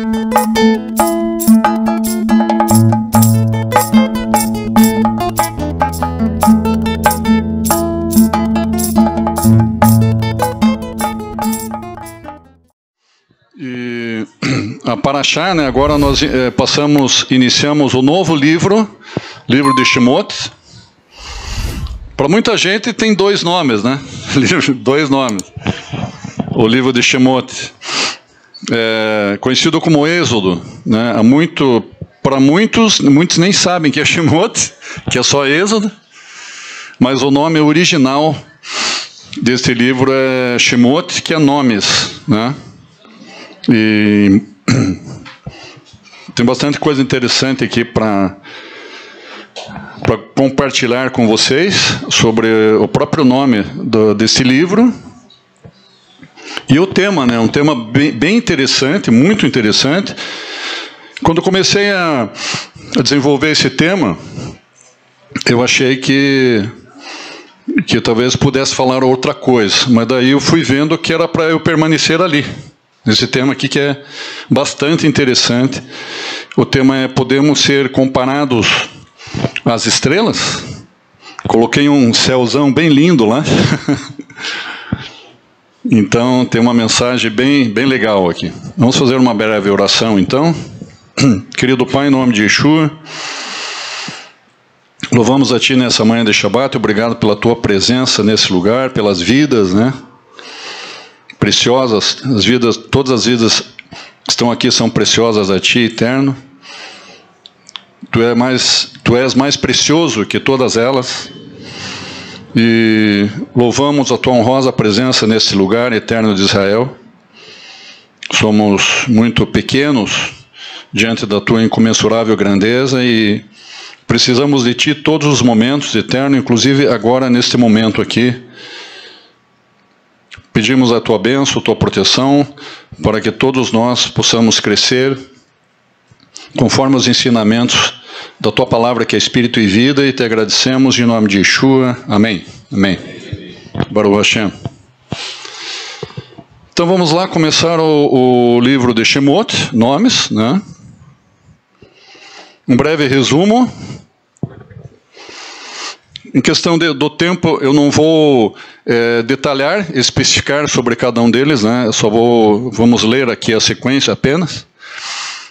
E a Parashá, né, agora nós iniciamos o novo livro de Shemot. Para muita gente tem dois nomes, né? Dois nomes. O livro de Shemot, conhecido como Êxodo, né? Para muitos nem sabem que é Shemot, que é só Êxodo, mas o nome original deste livro é Shemot, que é nomes, né? E tem bastante coisa interessante aqui para compartilhar com vocês sobre o próprio nome desse livro e o tema, né? Um tema bem interessante, muito interessante. Quando comecei a desenvolver esse tema, eu achei que talvez pudesse falar outra coisa, mas daí eu fui vendo que era para eu permanecer ali. Esse tema aqui que é bastante interessante. O tema é: podemos ser comparados às estrelas? Coloquei um céuzão bem lindo lá. Então tem uma mensagem bem legal aqui. Vamos fazer uma breve oração então. Querido Pai, em nome de Yeshua, louvamos a Ti nessa manhã de Shabbat. Obrigado pela Tua presença nesse lugar, pelas vidas, né? Preciosas, todas as vidas que estão aqui são preciosas a Ti, eterno. Tu és mais precioso que todas elas. E louvamos a Tua honrosa presença nesse lugar, eterno de Israel. Somos muito pequenos diante da Tua incomensurável grandeza e precisamos de Ti todos os momentos, eterno, inclusive agora neste momento aqui. Pedimos a Tua bênção, a Tua proteção, para que todos nós possamos crescer conforme os ensinamentos da Tua palavra, que é Espírito e vida, e Te agradecemos em nome de Yeshua. Amém. Amém. Baruch Hashem. Então vamos lá começar o livro de Shemot, nomes, né? Um breve resumo. Em questão do tempo, eu não vou detalhar, especificar sobre cada um deles, né? Eu só vamos ler aqui a sequência apenas.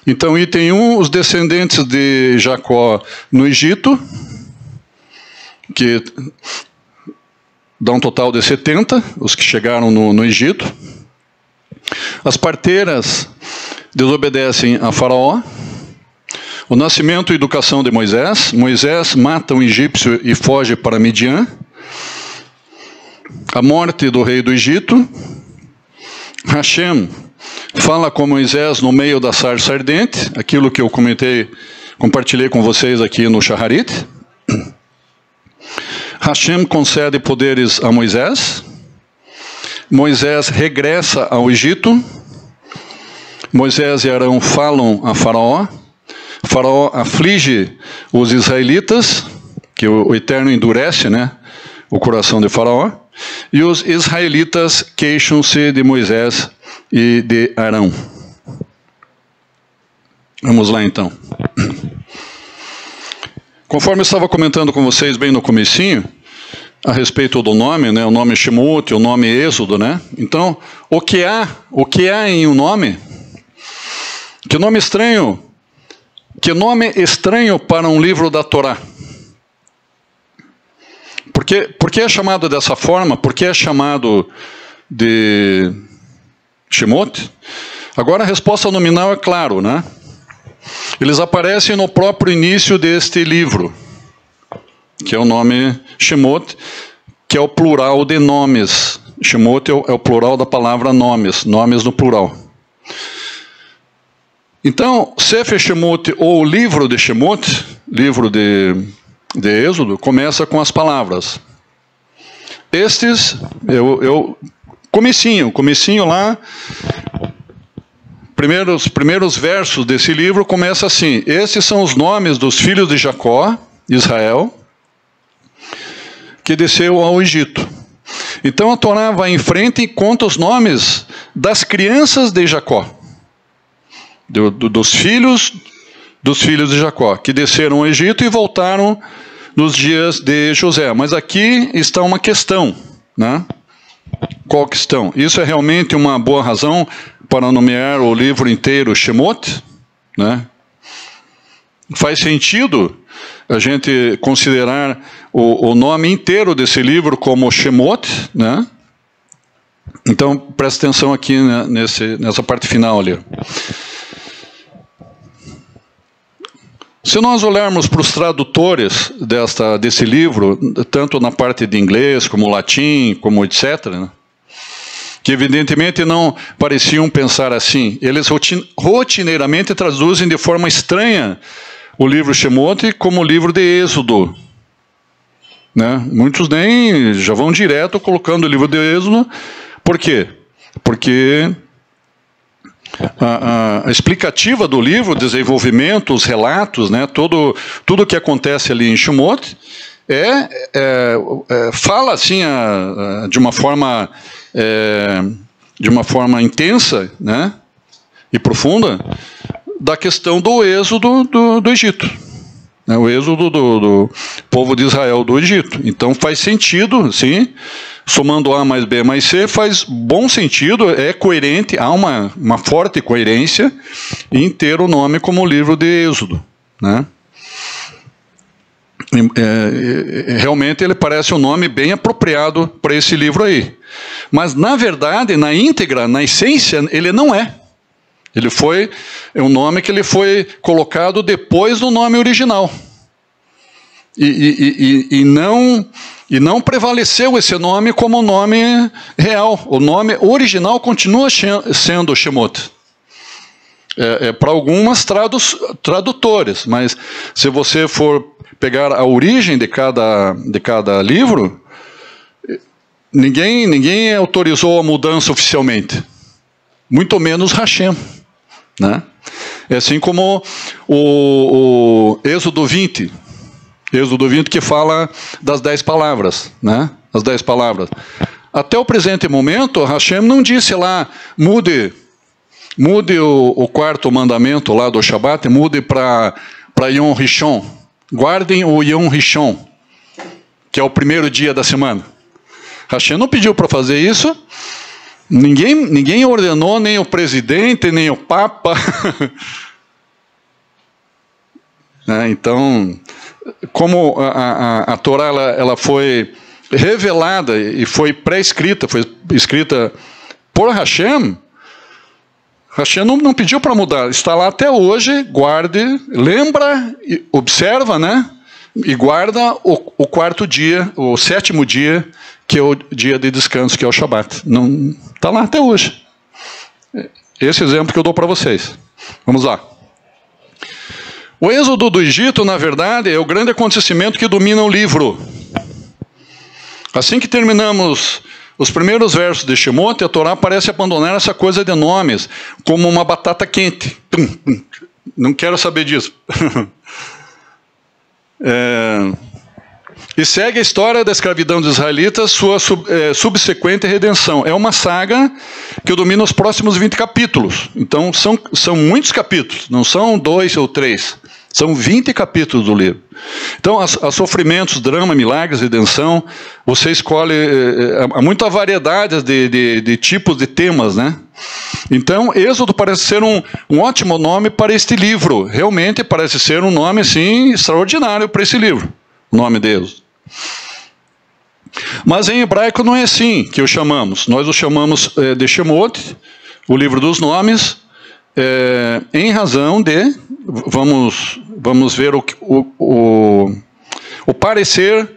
Então, item 1, os descendentes de Jacó no Egito, que dá um total de 70, os que chegaram no Egito. As parteiras desobedecem a Faraó. O nascimento e educação de Moisés. Moisés mata um egípcio e foge para Midian. A morte do rei do Egito. Hashem fala com Moisés no meio da sarça ardente, aquilo que eu compartilhei com vocês aqui no Shaharit. Hashem concede poderes a Moisés. Moisés regressa ao Egito. Moisés e Arão falam a Faraó. Faraó aflige os israelitas, que o Eterno endurece, né, o coração de Faraó, e os israelitas queixam-se de Moisés e de Arão. Vamos lá então. Conforme eu estava comentando com vocês bem no comecinho, a respeito do nome, né, o nome Shemot, o nome Êxodo, né? Então, o que há em um nome? Que nome estranho? Que nome estranho para um livro da Torá? Por que é chamado dessa forma? Por que é chamado de Shemot? Agora a resposta nominal é claro, né? Eles aparecem no próprio início deste livro, que é o nome Shemot, que é o plural de nomes. Shemot é o plural da palavra nomes, nomes no plural. Então, Sefer Shemot, ou livro de Shemot, livro de Êxodo, começa com as palavras. Estes, comecinho lá, primeiros versos desse livro começa assim: estes são os nomes dos filhos de Jacó, Israel, que desceu ao Egito. Então a Torá vai em frente e conta os nomes das crianças de Jacó. dos filhos de Jacó, que desceram ao Egito e voltaram nos dias de José. Mas aqui está uma questão, né? Qual questão? Isso é realmente uma boa razão para nomear o livro inteiro Shemot, né? Faz sentido a gente considerar o nome inteiro desse livro como Shemot, né? Então, presta atenção aqui, né, nessa parte final ali. Se nós olharmos para os tradutores desse livro, tanto na parte de inglês, como latim, como etc., né, que evidentemente não pareciam pensar assim, eles rotineiramente traduzem de forma estranha o livro Shemot como o livro de Êxodo, né? Muitos nem já vão direto colocando o livro de Êxodo. Por quê? Porque a explicativa do livro, o desenvolvimento, os relatos, né, tudo que acontece ali em Shemot, fala assim de uma forma intensa, né, e profunda, da questão do êxodo do Egito, né, o êxodo do povo de Israel do Egito. Então faz sentido, sim, somando A mais B mais C, faz bom sentido, é coerente, há uma forte coerência em ter o nome como livro de Êxodo, né? Realmente ele parece um nome bem apropriado para esse livro aí. Mas, na verdade, na íntegra, na essência, ele não é. É um nome que ele foi colocado depois do nome original. E não prevaleceu esse nome como nome real. O nome original continua sendo Shemot. Para algumas tradutores, mas se você for pegar a origem de cada livro, ninguém autorizou a mudança oficialmente. Muito menos Hashem, né? É assim como o Êxodo 20. Êxodo 20 que fala das 10 palavras, né? As 10 palavras. Até o presente momento, Hashem não disse lá, mude o quarto mandamento lá do Shabat, mude para Yom Rishon. Guardem o Yom Rishon, que é o primeiro dia da semana. Hashem não pediu para fazer isso. Ninguém ordenou, nem o presidente, nem o Papa. Então, como a Torá ela foi revelada e foi pré-escrita, foi escrita por Hashem, Hashem não pediu para mudar, está lá até hoje, guarde, lembra, observa, né? E guarda o quarto dia, o sétimo dia, que é o dia de descanso, que é o Shabat. Está lá até hoje. Esse exemplo que eu dou para vocês. Vamos lá. O êxodo do Egito, na verdade, é o grande acontecimento que domina o livro. Assim que terminamos os primeiros versos de Shemot, a Torá parece abandonar essa coisa de nomes, como uma batata quente. Não quero saber disso. E segue a história da escravidão dos israelitas, sua subsequente redenção. É uma saga que domina os próximos 20 capítulos. Então, são muitos capítulos, não são 2 ou 3. São 20 capítulos do livro. Então, há sofrimentos, drama, milagres, redenção. Você escolhe, há muita variedade de tipos de temas, né? Então, Êxodo parece ser um ótimo nome para este livro. Realmente parece ser um nome, assim, extraordinário para esse livro. O nome de Êxodo. Mas em hebraico não é assim que o chamamos. Nós o chamamos de Shemot, o livro dos nomes, em razão de... Vamos ver o parecer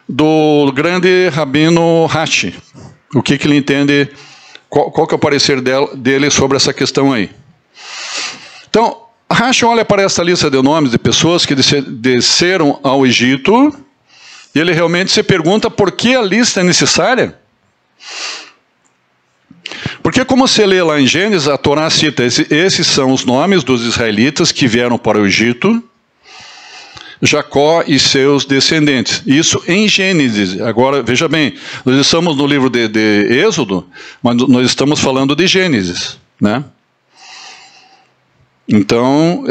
do grande Rabino Rashi. O que ele entende, qual que é o parecer dele sobre essa questão aí. Então, Rashi olha para essa lista de nomes de pessoas que desceram ao Egito, e ele realmente se pergunta por que a lista é necessária. Porque, como você lê lá em Gênesis, a Torá cita, esses são os nomes dos israelitas que vieram para o Egito, Jacó e seus descendentes. Isso em Gênesis. Agora, veja bem, nós estamos no livro de Êxodo, mas nós estamos falando de Gênesis, né? Então,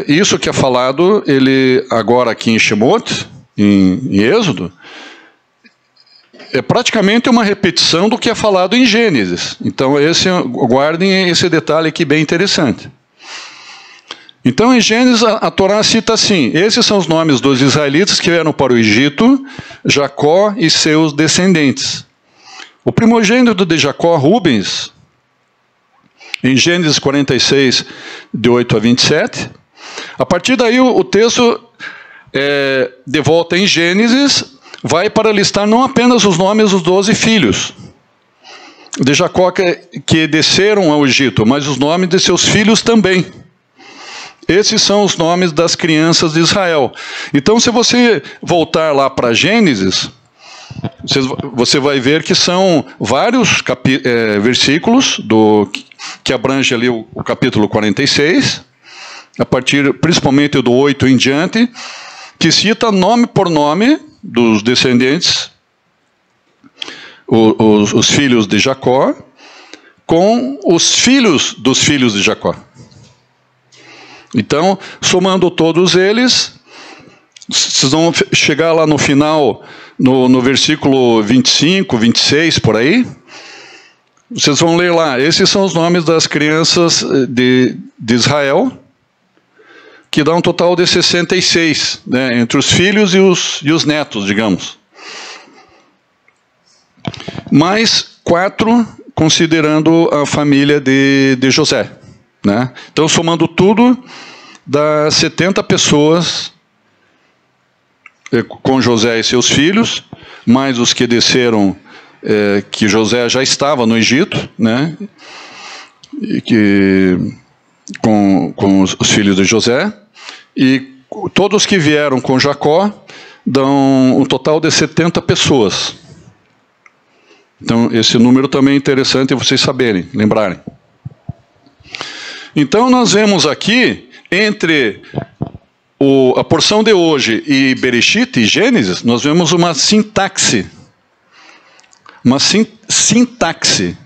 isso que é falado, ele agora aqui em Shemot, em Êxodo, é praticamente uma repetição do que é falado em Gênesis. Então, guardem esse detalhe aqui bem interessante. Então, em Gênesis, a Torá cita assim: esses são os nomes dos israelitas que vieram para o Egito, Jacó e seus descendentes. O primogênito de Jacó, Rubens, em Gênesis 46, de 8 a 27. A partir daí, o texto, de volta em Gênesis, vai para listar não apenas os nomes dos 12 filhos de Jacó que desceram ao Egito, mas os nomes de seus filhos também. Esses são os nomes das crianças de Israel. Então, se você voltar lá para Gênesis, você vai ver que são vários versículos que abrange ali o capítulo 46, a partir principalmente do 8 em diante, que cita nome por nome dos descendentes, os filhos de Jacó, com os filhos dos filhos de Jacó. Então, somando todos eles, vocês vão chegar lá no final, no versículo 25, 26, por aí. Vocês vão ler lá, esses são os nomes das crianças de Israel, que dá um total de 66, né, entre os filhos e os netos, digamos. Mais 4, considerando a família de José. Né? Então, somando tudo, dá 70 pessoas com José e seus filhos, mais os que desceram, que José já estava no Egito, né? E com os filhos de José, e todos que vieram com Jacó dão um total de 70 pessoas. Então, esse número também é interessante vocês saberem, lembrarem. Então, nós vemos aqui, entre a porção de hoje e Bereshit e Gênesis, nós vemos uma sintaxe. Uma sintaxe.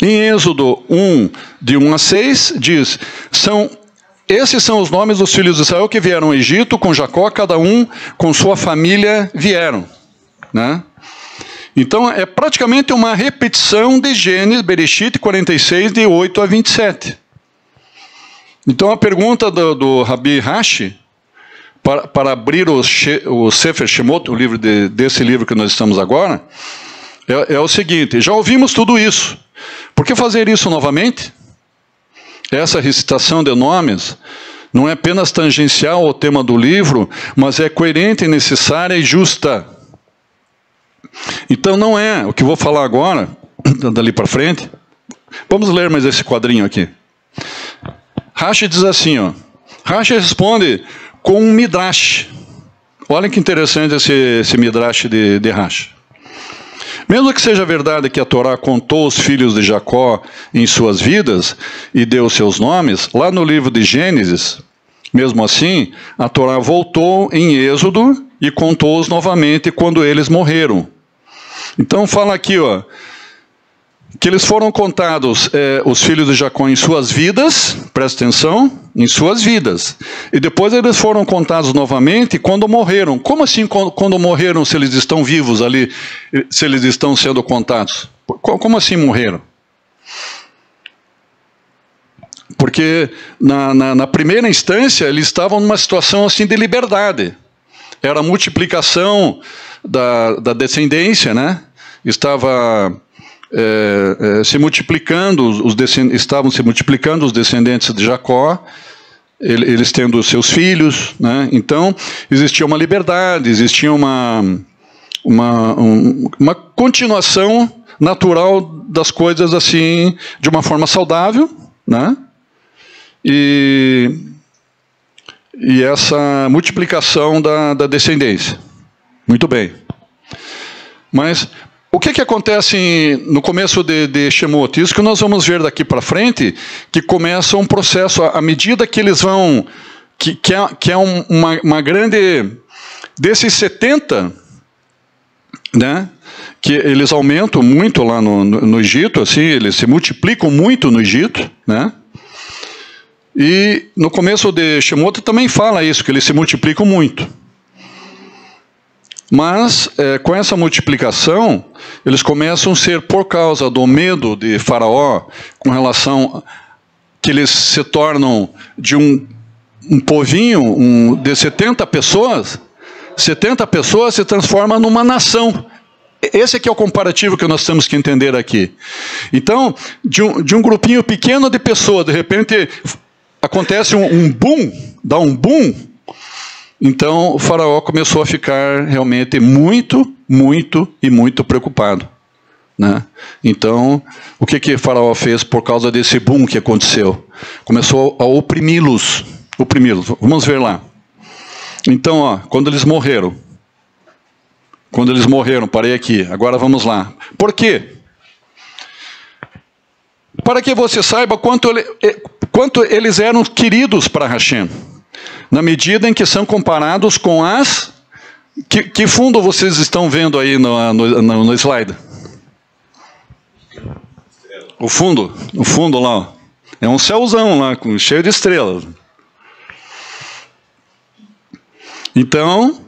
Em Êxodo 1, de 1 a 6, diz: esses são os nomes dos filhos de Israel que vieram ao Egito, com Jacó, cada um com sua família vieram. Né? Então, é praticamente uma repetição de Gênesis, Bereshit 46, de 8 a 27. Então, a pergunta do Rabi Rashi, para abrir o Sefer Shemot, o livro desse livro que nós estamos agora, é o seguinte: já ouvimos tudo isso, por que fazer isso novamente? Essa recitação de nomes não é apenas tangencial ao tema do livro, mas é coerente, necessária e justa. Então, não é o que eu vou falar agora, dali para frente. Vamos ler mais esse quadrinho aqui. Rashi diz assim, ó. Rashi responde com um midrash. Olha que interessante esse midrash de Rashi. Mesmo que seja verdade que a Torá contou os filhos de Jacó em suas vidas e deu seus nomes, lá no livro de Gênesis, mesmo assim, a Torá voltou em Êxodo e contou-os novamente quando eles morreram. Então fala aqui, ó, que eles foram contados, os filhos de Jacó, em suas vidas, presta atenção, em suas vidas. E depois eles foram contados novamente quando morreram. Como assim quando morreram, se eles estão vivos ali, se eles estão sendo contados? Como assim morreram? Porque na primeira instância eles estavam numa situação assim de liberdade. Era a multiplicação da descendência, né? Estava se multiplicando, estavam se multiplicando os descendentes de Jacó, eles tendo seus filhos, né? Então existia uma liberdade, existia uma continuação natural das coisas assim, de uma forma saudável, né? E essa multiplicação da descendência. Muito bem. Mas o que acontece no começo de Shemot? Isso que nós vamos ver daqui para frente, que começa um processo, à medida que eles vão, que é uma grande, desses 70, né, que eles aumentam muito lá no Egito, assim, eles se multiplicam muito no Egito, né? E no começo de Shemot também fala isso, que eles se multiplicam muito. Mas, com essa multiplicação, eles começam a ser, por causa do medo de Faraó, com relação que eles se tornam de um povinho de 70 pessoas se transforma numa nação. Esse aqui é o comparativo que nós temos que entender aqui. Então, de um grupinho pequeno de pessoas, de repente acontece um boom, dá um boom. Então, o Faraó começou a ficar realmente muito preocupado, né? Então, o que Faraó fez por causa desse boom que aconteceu? Começou a oprimi-los. Vamos ver lá. Então, ó, quando eles morreram, parei aqui, agora vamos lá. Por quê? Para que você saiba quanto eles eram queridos para Hashem, na medida em que são comparados com as... Que fundo vocês estão vendo aí no slide? O fundo lá, ó. É um céuzão lá, cheio de estrelas. Então,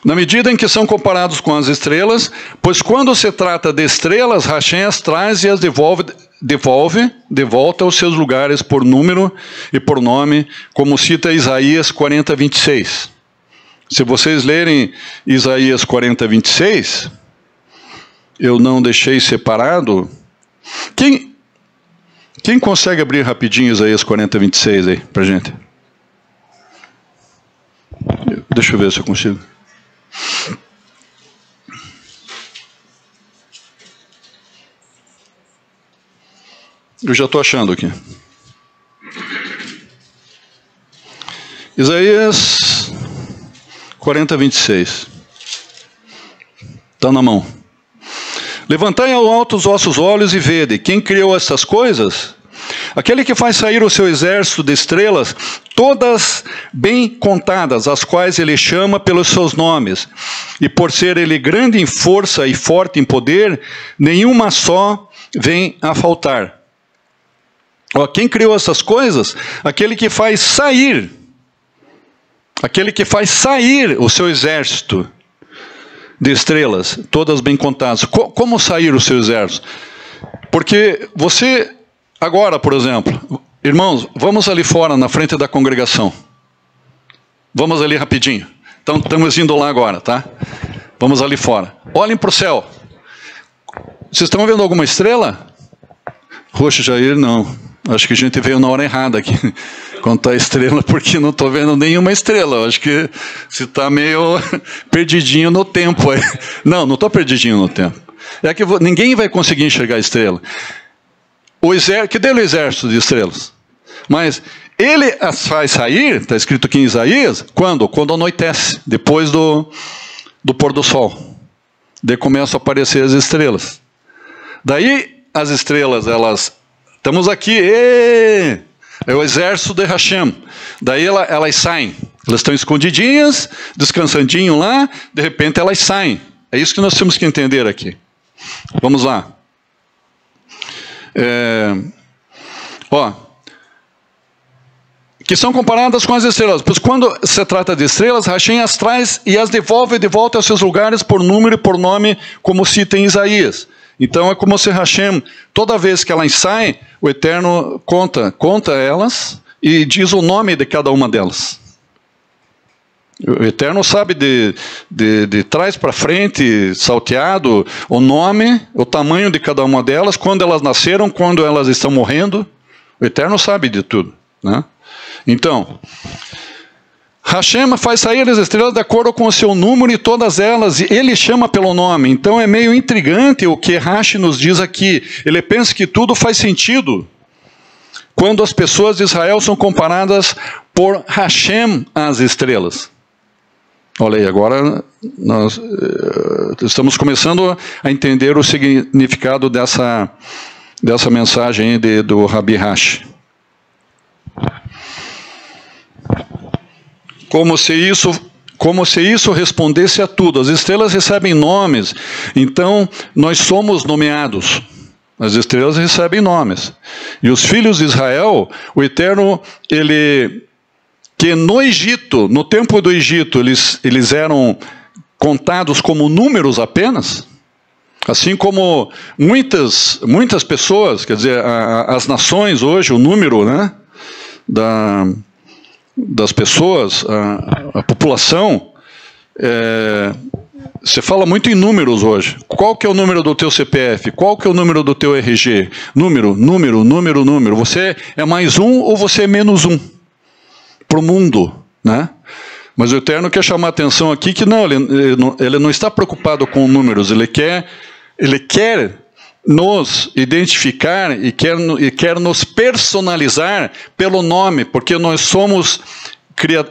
na medida em que são comparados com as estrelas, pois quando se trata de estrelas, Hashem as traz e as devolve de volta aos seus lugares por número e por nome, como cita Isaías 40, 26. Se vocês lerem Isaías 40, 26, eu não deixei separado. Quem consegue abrir rapidinho Isaías 40, 26 aí, pra gente? Deixa eu ver se eu consigo. Eu já estou achando aqui. Isaías 40, 26. Está na mão. Levantai ao alto os vossos olhos e vede. Quem criou essas coisas? Aquele que faz sair o seu exército de estrelas, todas bem contadas, as quais ele chama pelos seus nomes. E por ser ele grande em força e forte em poder, nenhuma só vem a faltar. Ó, quem criou essas coisas? Aquele que faz sair o seu exército de estrelas, todas bem contadas. Como sair o seu exército? Porque você... Agora, por exemplo, irmãos, vamos ali fora, na frente da congregação. Vamos ali rapidinho. Então, estamos indo lá agora, tá? Vamos ali fora. Olhem para o céu. Vocês estão vendo alguma estrela? Roxo, Jair, não. Acho que a gente veio na hora errada aqui. Contar a estrela, porque não estou vendo nenhuma estrela. Acho que você está meio perdidinho no tempo. Não estou perdidinho no tempo. É que ninguém vai conseguir enxergar a estrela. Que deu o exército de estrelas. Mas ele as faz sair, está escrito aqui em Isaías, quando? Quando anoitece, depois do pôr do sol. Daí começam a aparecer as estrelas. Daí as estrelas, estamos aqui, é o exército de Hashem. Daí elas saem, elas estão escondidinhas, descansandinho lá, de repente elas saem. É isso que nós temos que entender aqui. Vamos lá. Que são comparadas com as estrelas, pois quando se trata de estrelas, Hashem as traz e as devolve de volta aos seus lugares por número e por nome, como cita em Isaías. Então é como se Hashem, toda vez que elas saem, o Eterno conta elas e diz o nome de cada uma delas. O Eterno sabe de trás para frente, salteado, o nome, o tamanho de cada uma delas, quando elas nasceram, quando elas estão morrendo. O Eterno sabe de tudo, né? Então, Hashem faz sair as estrelas de acordo com o seu número e todas elas, e ele chama pelo nome. Então é meio intrigante o que Rashi nos diz aqui. Ele pensa que tudo faz sentido quando as pessoas de Israel são comparadas por Hashem às estrelas. Olha aí, agora nós estamos começando a entender o significado dessa mensagem aí do Rabi Rashi. Como se isso respondesse a tudo. As estrelas recebem nomes, então nós somos nomeados. As estrelas recebem nomes. E os filhos de Israel, o Eterno, que no Egito, no tempo do Egito, eles eram contados como números apenas, assim como muitas pessoas, quer dizer, as nações hoje, o número, né, das pessoas, a população, você fala muito em números hoje. Qual que é o número do teu CPF? Qual que é o número do teu RG? Número. Você é mais um ou você é menos um? Para o mundo, né? Mas o Eterno quer chamar a atenção aqui que não, ele não está preocupado com números, ele quer nos identificar e quer nos personalizar pelo nome, porque nós somos,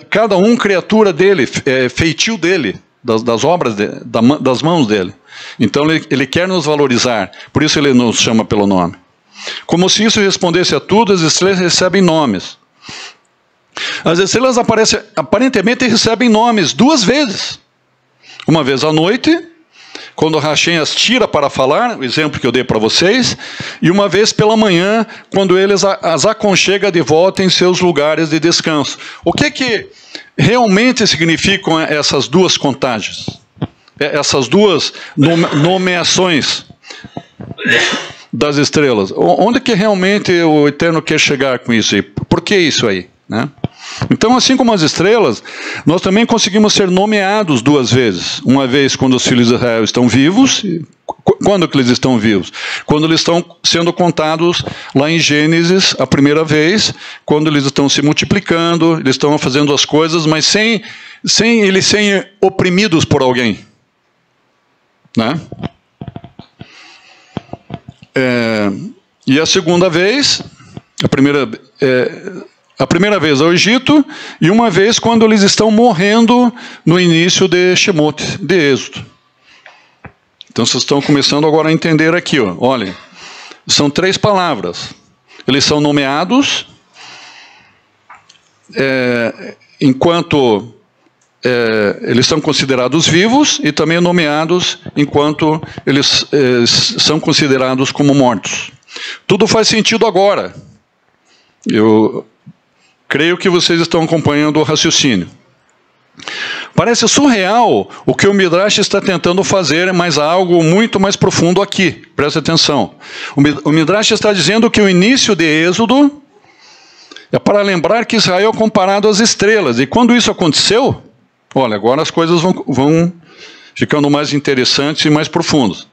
cada um criatura dele, feitio dele, das obras, das mãos dele. Então ele quer nos valorizar, por isso ele nos chama pelo nome. Como se isso respondesse a tudo, as estrelas recebem nomes. As estrelas aparentemente recebem nomes 2 vezes. Uma vez à noite, quando Hashem as tira para falar, o exemplo que eu dei para vocês, e uma vez pela manhã, quando ele as aconchega de volta em seus lugares de descanso. O que realmente significam essas 2 contagens? Essas 2 nomeações das estrelas? Onde que realmente o Eterno quer chegar com isso aí? Por que isso aí, né? Então, assim como as estrelas, nós também conseguimos ser nomeados 2 vezes. Uma vez quando os filhos de Israel estão vivos. Quando que eles estão vivos? Quando eles estão sendo contados lá em Gênesis, a primeira vez, quando eles estão se multiplicando, eles estão fazendo as coisas, mas sem eles serem oprimidos por alguém, né? E a segunda vez, a primeira vez ao Egito, e uma vez quando eles estão morrendo no início de Shemot, de Êxodo. Então vocês estão começando agora a entender aqui, ó. Olha, são 3 palavras. Eles são nomeados enquanto eles são considerados vivos, e também nomeados enquanto eles são considerados como mortos. Tudo faz sentido agora. Eu creio que vocês estão acompanhando o raciocínio. Parece surreal o que o Midrash está tentando fazer, mas há algo muito mais profundo aqui. Presta atenção. O Midrash está dizendo que o início de Êxodo é para lembrar que Israel é comparado às estrelas. E quando isso aconteceu, olha, agora as coisas vão ficando mais interessantes e mais profundas.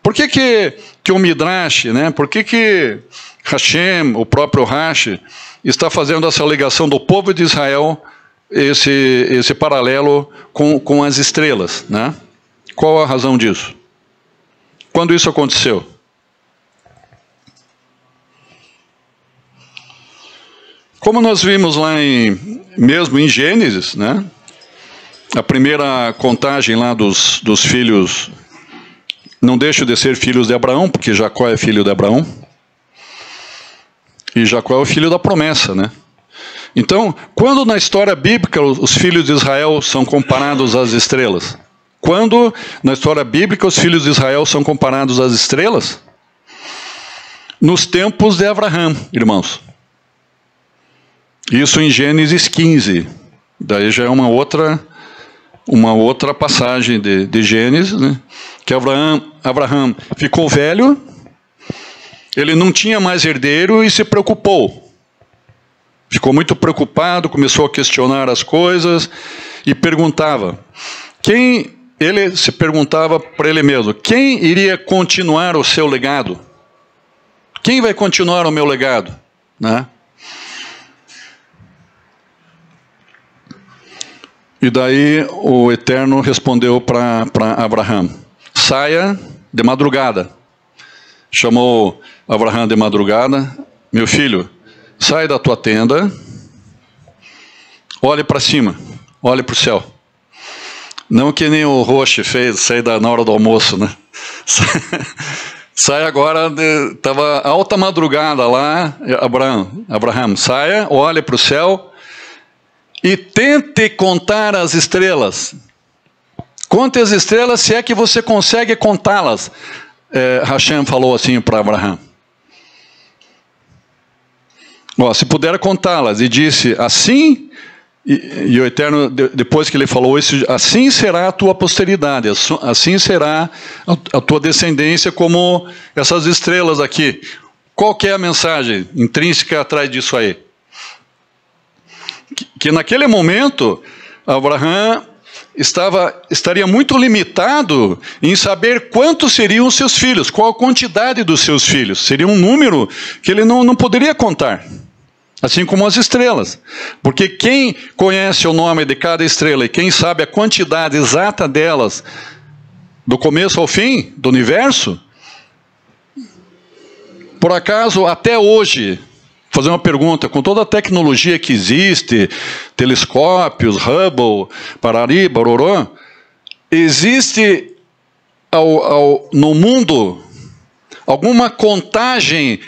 Por que o Midrash, né? Por que Hashem, o próprio Rashi, está fazendo essa ligação do povo de Israel, esse paralelo com as estrelas, né? Qual a razão disso? Quando isso aconteceu? Como nós vimos lá mesmo em Gênesis, né? A primeira contagem lá dos filhos, não deixam de ser filhos de Abraão, porque Jacó é filho de Abraão. E Jacó é o filho da promessa, né? Então, quando na história bíblica os filhos de Israel são comparados às estrelas? Quando na história bíblica os filhos de Israel são comparados às estrelas? Nos tempos de Abraão, irmãos. Isso em Gênesis 15. Daí já é uma outra passagem de Gênesis, né? Que Abraão ficou velho, ele não tinha mais herdeiro e se preocupou. Ficou muito preocupado, começou a questionar as coisas e perguntava. Ele se perguntava para ele mesmo, quem iria continuar o seu legado? Quem vai continuar o meu legado? Né? E daí o Eterno respondeu para Abraão, saia de madrugada. Chamou Abraão de madrugada, meu filho, sai da tua tenda, olhe para cima, olhe para o céu. Não que nem o Roche fez, sair na hora do almoço, né? Sai agora, estava alta madrugada lá, Abraão, saia, olhe para o céu e tente contar as estrelas. Conte as estrelas se é que você consegue contá-las. Hashem falou assim para Abraham. Se puder contá-las, e disse, assim, e o Eterno, depois que ele falou isso, assim será a tua posteridade, assim será a tua descendência como essas estrelas aqui. Qual que é a mensagem intrínseca atrás disso aí? Que naquele momento, Abraham estaria muito limitado em saber quantos seriam os seus filhos, qual a quantidade dos seus filhos. Seria um número que ele não poderia contar. Assim como as estrelas. Porque quem conhece o nome de cada estrela e quem sabe a quantidade exata delas, do começo ao fim do universo, por acaso, até hoje, fazer uma pergunta, com toda a tecnologia que existe, telescópios, Hubble, parari, baroró, existe no mundo alguma contagem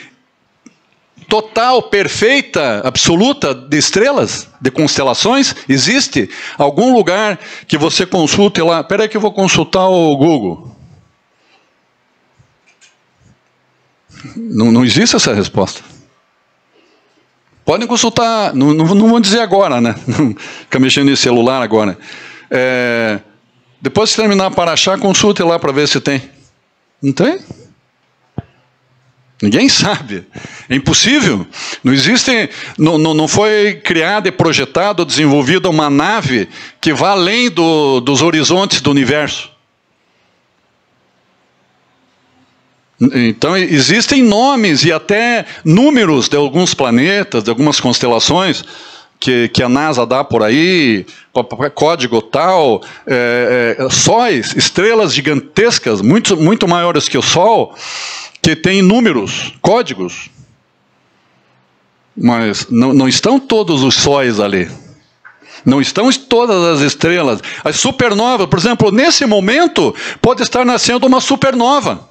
total, perfeita, absoluta de estrelas, de constelações? Existe algum lugar que você consulte lá? Espera aí que eu vou consultar o Google. Não existe essa resposta. Podem consultar, não vou dizer agora, né? Fica mexendo em celular agora. Depois que terminar a Parashá, consulte lá para ver se tem. Não tem? Ninguém sabe. É impossível. Não existe, não foi criada e projetada ou desenvolvida uma nave que vá além dos horizontes do universo. Então, existem nomes e até números de alguns planetas, de algumas constelações, que a NASA dá por aí, código tal, sóis, estrelas gigantescas, muito maiores que o Sol, que tem números, códigos. Mas não estão todos os sóis ali. Não estão todas as estrelas. As supernovas, por exemplo, nesse momento, pode estar nascendo uma supernova.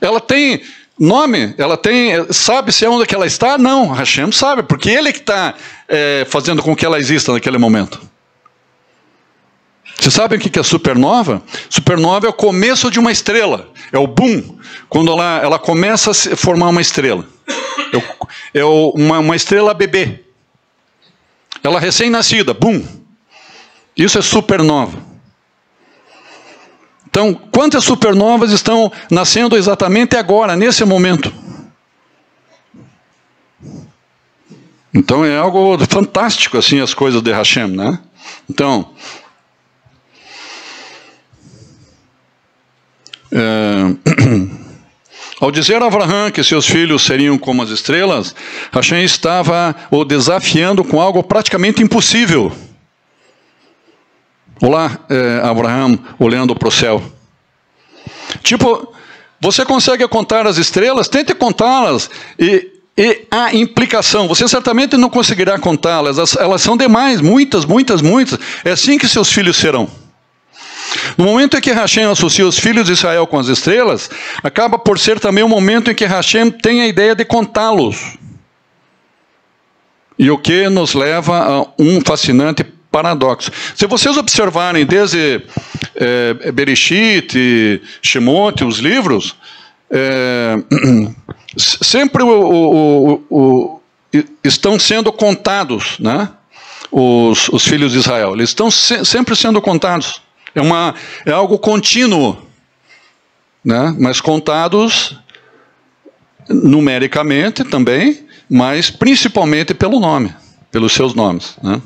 Ela tem nome, sabe-se onde que ela está? Não, Hashem sabe, porque ele que está fazendo com que ela exista naquele momento. Vocês sabem o que é supernova? Supernova é o começo de uma estrela, é o boom, quando ela começa a formar uma estrela. É uma estrela bebê. Ela recém-nascida, boom. Isso é supernova. Então, quantas supernovas estão nascendo exatamente agora, nesse momento? Então, é algo fantástico, assim, as coisas de Hashem, né? Então, ao dizer a Abraham que seus filhos seriam como as estrelas, Hashem estava o desafiando com algo praticamente impossível. Olá, Abraham, olhando para o céu. Tipo, você consegue contar as estrelas? Tente contá-las. E a implicação, você certamente não conseguirá contá-las. Elas são demais, muitas. É assim que seus filhos serão. No momento em que Hashem associa os filhos de Israel com as estrelas, acaba por ser também o momento em que Hashem tem a ideia de contá-los. E o que nos leva a um fascinante paradoxo. Se vocês observarem desde Bereshit, Shemot, os livros, sempre estão sendo contados, né? Os filhos de Israel. Eles estão sempre sendo contados. É algo contínuo, né? Mas contados numericamente também, mas principalmente pelo nome, pelos seus nomes, né?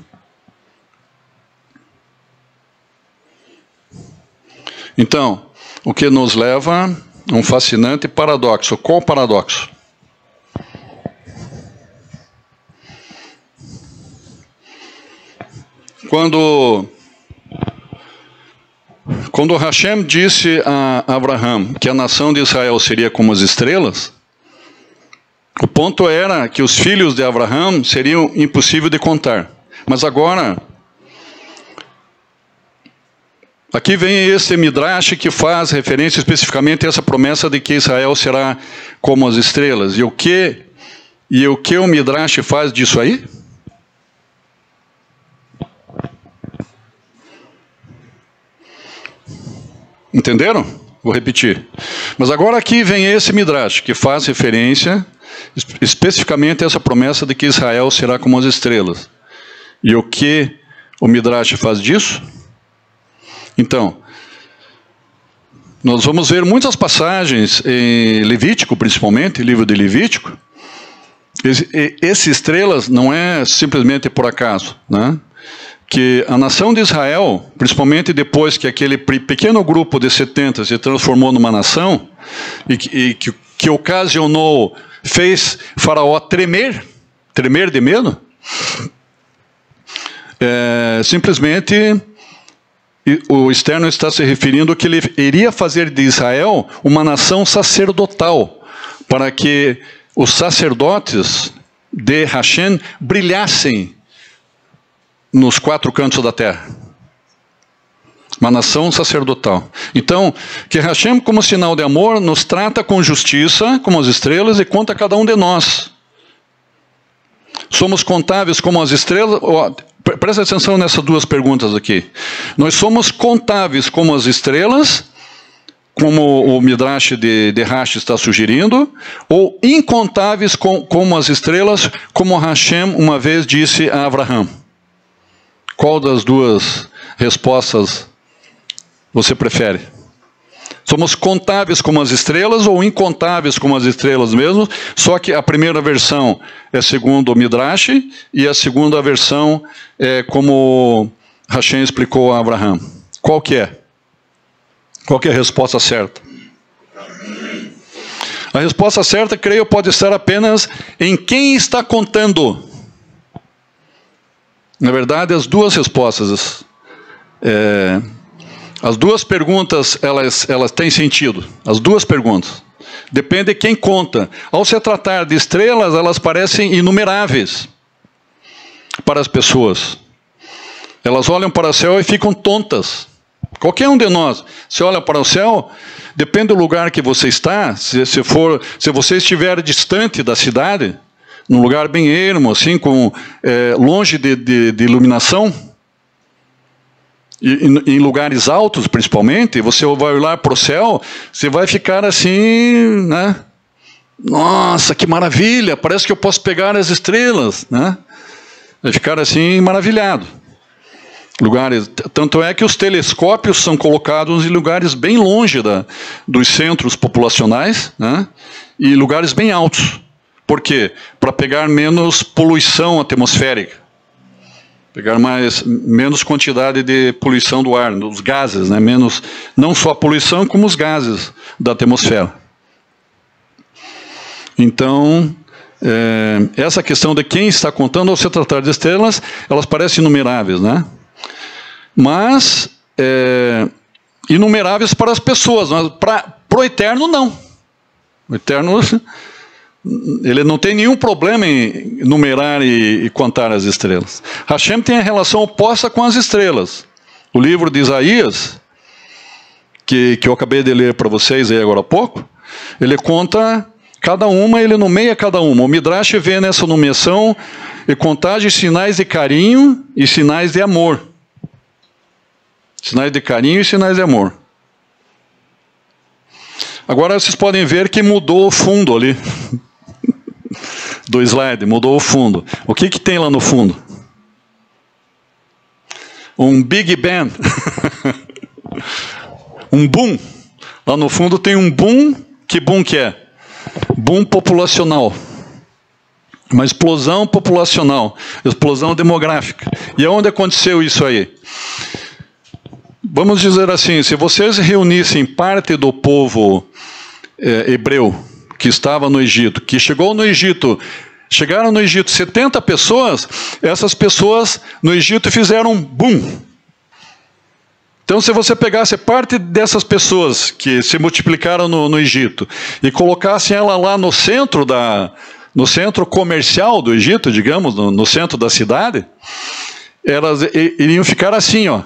Então, o que nos leva a um fascinante paradoxo. Qual paradoxo? Quando Hashem disse a Abraham que a nação de Israel seria como as estrelas, o ponto era que os filhos de Abraham seriam impossíveis de contar. Mas agora, aqui vem esse Midrash que faz referência especificamente a essa promessa de que Israel será como as estrelas. E o que o Midrash faz disso aí? Entenderam? Vou repetir. Mas agora aqui vem esse Midrash, que faz referência especificamente a essa promessa de que Israel será como as estrelas. E o que o Midrash faz disso? Então, nós vamos ver muitas passagens em Levítico, principalmente, livro de Levítico. Essas estrelas não é simplesmente por acaso, né? Que a nação de Israel, principalmente depois que aquele pequeno grupo de 70 se transformou numa nação, e que ocasionou, fez Faraó tremer de medo, simplesmente o externo está se referindo que ele iria fazer de Israel uma nação sacerdotal, para que os sacerdotes de Hashem brilhassem nos 4 cantos da terra. Uma nação sacerdotal. Então, que Hashem, como sinal de amor, nos trata com justiça, como as estrelas, e conta cada um de nós. Somos contáveis como as estrelas. Presta atenção nessas duas perguntas aqui. Nós somos contáveis como as estrelas, como o Midrash de Rashi está sugerindo, ou incontáveis como as estrelas, como Hashem uma vez disse a Abraham? Qual das duas respostas você prefere? Somos contáveis como as estrelas ou incontáveis como as estrelas mesmo, só que a primeira versão é segundo o Midrash e a segunda versão é como Hashem explicou a Abraham. Qual que é? Qual que é a resposta certa? A resposta certa, creio, pode estar apenas em quem está contando. Na verdade, as duas respostas, as duas perguntas, elas têm sentido. As duas perguntas. Depende de quem conta. Ao se tratar de estrelas, elas parecem inumeráveis para as pessoas. Elas olham para o céu e ficam tontas. Qualquer um de nós, se olha para o céu, depende do lugar que você está, se você estiver distante da cidade, num lugar bem ermo, assim, longe de iluminação, em lugares altos principalmente, você vai olhar para o céu, você vai ficar assim, né? Nossa, que maravilha, parece que eu posso pegar as estrelas, né? Vai ficar assim maravilhado. Tanto é que os telescópios são colocados em lugares bem longe dos centros populacionais, né? E lugares bem altos. Por quê? Para pegar menos poluição atmosférica. Pegar menos quantidade de poluição do ar, dos gases, né? Não só a poluição, como os gases da atmosfera. Então, essa questão de quem está contando, ao se tratar de estrelas, elas parecem inumeráveis, né? Mas, inumeráveis para as pessoas, mas para o Eterno, não. O Eterno, ele não tem nenhum problema em numerar e contar as estrelas. Hashem tem a relação oposta com as estrelas. O livro de Isaías, que eu acabei de ler para vocês aí agora há pouco, ele conta cada uma, ele nomeia cada uma. O Midrash vê nessa nomeação e contagem sinais de carinho e sinais de amor. Sinais de carinho e sinais de amor. Agora vocês podem ver que mudou o fundo ali. Do slide, mudou o fundo. O que tem lá no fundo? Um Big Bang. Um boom. Lá no fundo tem um boom. Que boom que é? Boom populacional. Uma explosão populacional. Explosão demográfica. E aonde aconteceu isso aí? Vamos dizer assim, se vocês reunissem parte do povo hebreu que estava no Egito, que chegaram no Egito 70 pessoas, essas pessoas no Egito fizeram um boom. Então, se você pegasse parte dessas pessoas que se multiplicaram no Egito e colocasse ela lá no centro comercial do Egito, digamos, no centro da cidade, elas iriam ficar assim, ó.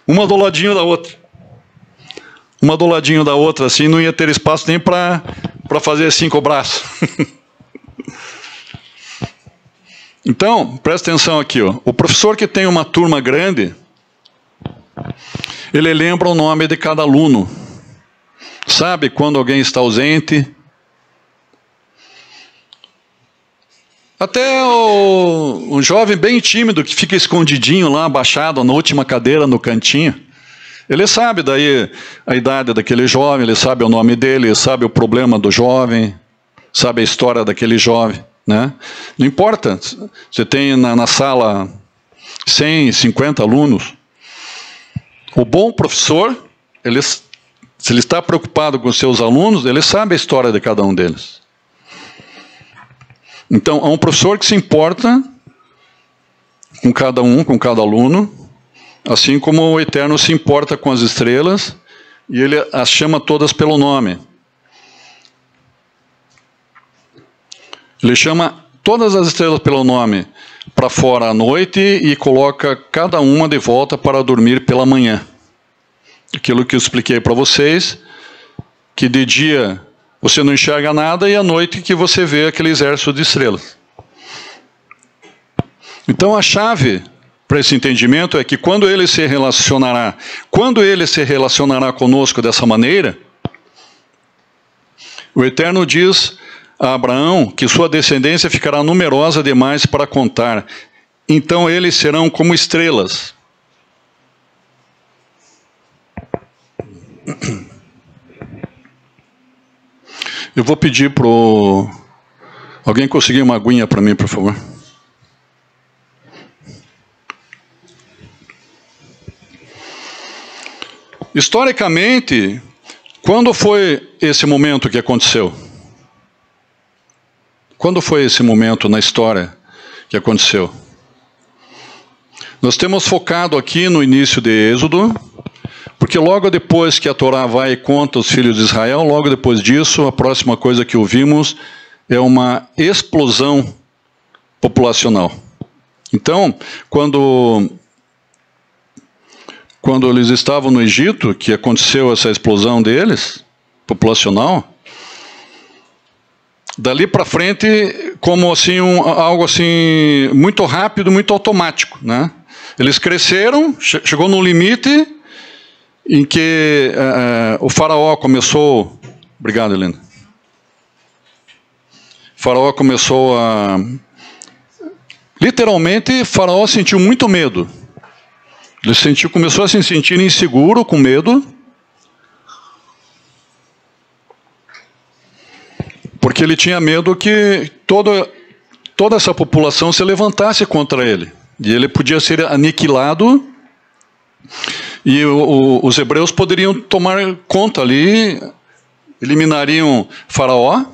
Uma do ladinho da outra. Uma do ladinho da outra, assim, não ia ter espaço nem para fazer assim com o braço. Então, presta atenção aqui, ó. O professor que tem uma turma grande, ele lembra o nome de cada aluno. sabe quando alguém está ausente. Até um jovem bem tímido que fica escondidinho lá, abaixado na última cadeira no cantinho, ele sabe daí a idade daquele jovem, ele sabe o nome dele, sabe o problema do jovem, sabe a história daquele jovem, né? Não importa, você tem na sala 100, 50 alunos, o bom professor, se ele está preocupado com os seus alunos, ele sabe a história de cada um deles. Então, há um professor que se importa com cada um, com cada aluno, assim como o Eterno se importa com as estrelas, e ele as chama todas pelo nome. Ele chama todas as estrelas pelo nome para fora à noite e coloca cada uma de volta para dormir pela manhã. Aquilo que eu expliquei para vocês, que de dia você não enxerga nada e à noite que você vê aquele exército de estrelas. Então a chave para esse entendimento é que quando ele se relacionará conosco dessa maneira, o Eterno diz a Abraão que sua descendência ficará numerosa demais para contar. Então eles serão como estrelas. Eu vou pedir para alguém conseguir uma aguinha para mim, por favor. Historicamente, quando foi esse momento que aconteceu? Quando foi esse momento na história que aconteceu? Nós temos focado aqui no início de Êxodo, porque logo depois que a Torá vai e conta os filhos de Israel, logo depois disso, a próxima coisa que ouvimos é uma explosão populacional. Então, quando eles estavam no Egito, que aconteceu essa explosão deles, populacional, dali para frente, como assim, algo assim, muito rápido, muito automático, né? Eles cresceram, chegou num limite em que o faraó começou... Obrigado, Helena. O faraó começou a... Literalmente, o faraó sentiu muito medo. Ele começou a se sentir inseguro, com medo, porque ele tinha medo que toda essa população se levantasse contra ele. E ele podia ser aniquilado, e os hebreus poderiam tomar conta ali, eliminariam Faraó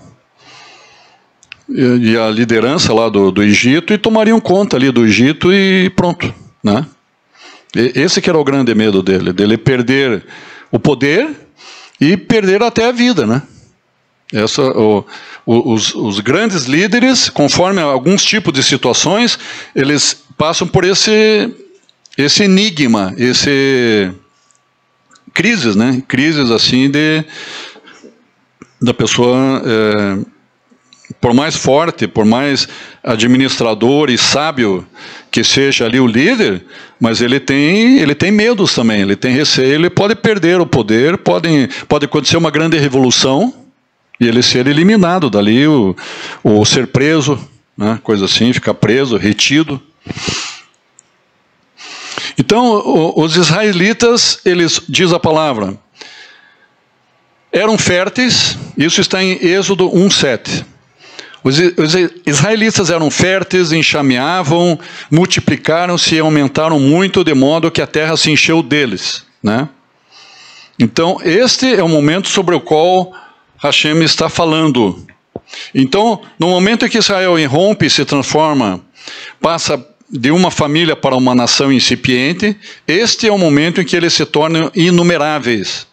e a liderança lá do Egito, e tomariam conta ali do Egito e pronto, né? Esse que era o grande medo dele perder o poder e perder até a vida, né? Os grandes líderes, conforme alguns tipos de situações, eles passam por esse enigma, crises, né? Crises assim da pessoa, por mais forte, por mais administrador e sábio que seja ali o líder, mas ele tem medos também, ele tem receio, ele pode perder o poder, pode acontecer uma grande revolução e ele ser eliminado dali, ou ser preso, né? Coisa assim, ficar preso, retido. Então, os israelitas, eles, diz a palavra, eram férteis, isso está em Êxodo 1:7. Os israelitas eram férteis, enxameavam, multiplicaram-se e aumentaram muito, de modo que a terra se encheu deles, né? Então, este é o momento sobre o qual Hashem está falando. Então, no momento em que Israel irrompe e se transforma, passa de uma família para uma nação incipiente, este é o momento em que eles se tornam inumeráveis.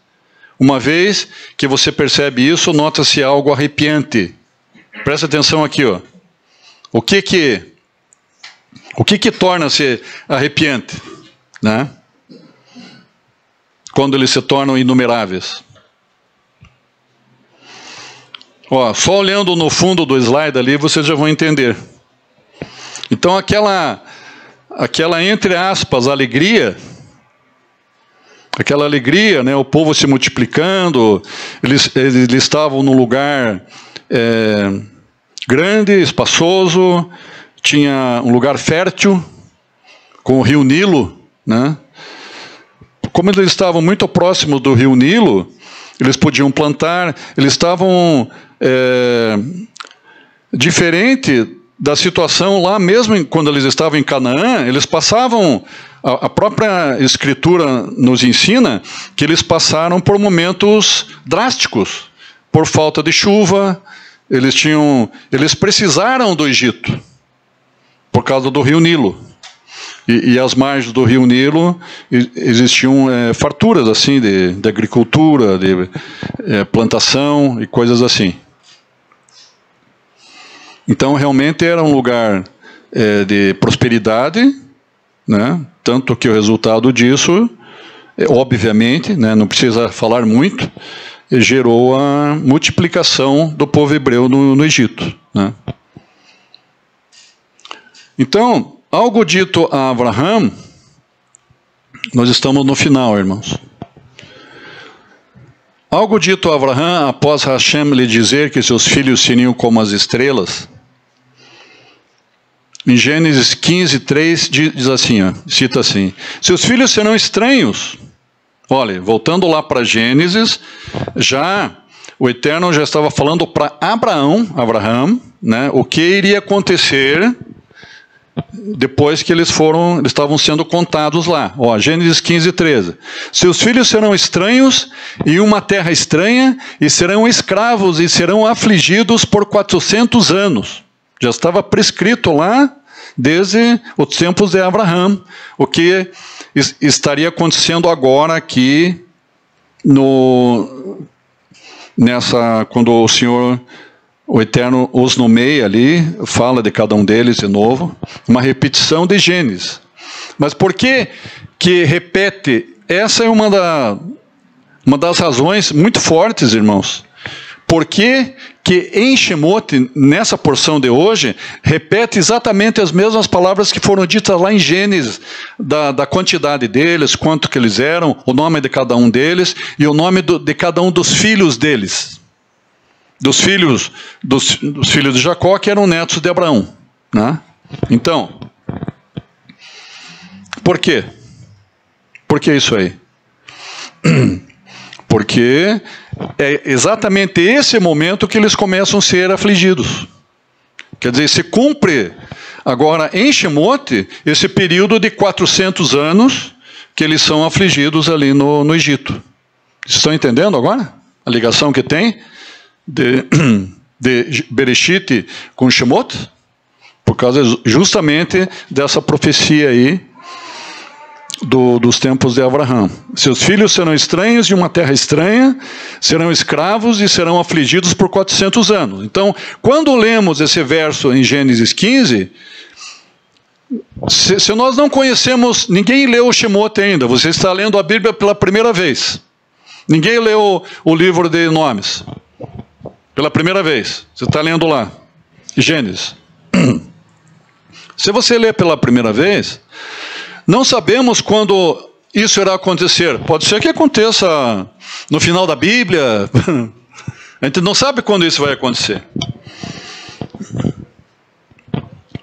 Uma vez que você percebe isso, nota-se algo arrepiante. Presta atenção aqui, ó. O que torna-se arrepiante, né? Quando eles se tornam inumeráveis. Ó, só olhando no fundo do slide ali, vocês já vão entender. Então aquela entre aspas, alegria, aquela alegria, né? O povo se multiplicando, eles estavam num lugar grande, espaçoso, tinha um lugar fértil, com o rio Nilo, né? Como eles estavam muito próximos do rio Nilo, eles podiam plantar, eles estavam diferente da situação lá, mesmo quando eles estavam em Canaã, eles passavam, a própria Escritura nos ensina que eles passaram por momentos drásticos, por falta de chuva, eles precisaram do Egito, por causa do rio Nilo. E às margens do rio Nilo existiam farturas assim de agricultura, de plantação e coisas assim. Então realmente era um lugar de prosperidade, né? Tanto que o resultado disso, obviamente, né, não precisa falar muito, gerou a multiplicação do povo hebreu no Egito, né? Então, algo dito a Abraão, nós estamos no final, irmãos. Algo dito a Abraão após Hashem lhe dizer que seus filhos seriam como as estrelas. Em Gênesis 15:3 diz assim, ó, cita assim: seus filhos serão estranhos. Olha, voltando lá para Gênesis, o Eterno já estava falando para Abraão, né, o que iria acontecer depois que eles estavam sendo contados lá. Ó, Gênesis 15:13. Seus filhos serão estranhos em uma terra estranha e serão escravos e serão afligidos por 400 anos. Já estava prescrito lá desde os tempos de Abraão, o que estaria acontecendo agora aqui quando o Senhor, o Eterno, os nomeia ali, fala de cada um deles de novo, uma repetição de Gênesis. Mas por que repete? Essa é uma das razões muito fortes, irmãos. Por que em Shemot, nessa porção de hoje, repete exatamente as mesmas palavras que foram ditas lá em Gênesis, da quantidade deles, quanto que eles eram, o nome de cada um deles e o nome de cada um dos filhos deles. Dos filhos de Jacó, que eram netos de Abraão, né? Então, por quê? Por que isso aí? Porque é exatamente esse momento que eles começam a ser afligidos. Quer dizer, se cumpre agora em Shemot esse período de 400 anos que eles são afligidos ali no Egito. Vocês estão entendendo agora a ligação que tem de Bereshit com Shemot? Por causa justamente dessa profecia aí dos tempos de Abraão. Seus filhos serão estranhos de uma terra estranha, serão escravos e serão afligidos por 400 anos. Então, quando lemos esse verso em Gênesis 15, se nós não conhecemos, ninguém leu o Shemot ainda, você está lendo a Bíblia pela primeira vez. Ninguém leu o livro de nomes pela primeira vez. Você está lendo lá, Gênesis. Se você ler pela primeira vez, não sabemos quando isso irá acontecer. Pode ser que aconteça no final da Bíblia. A gente não sabe quando isso vai acontecer.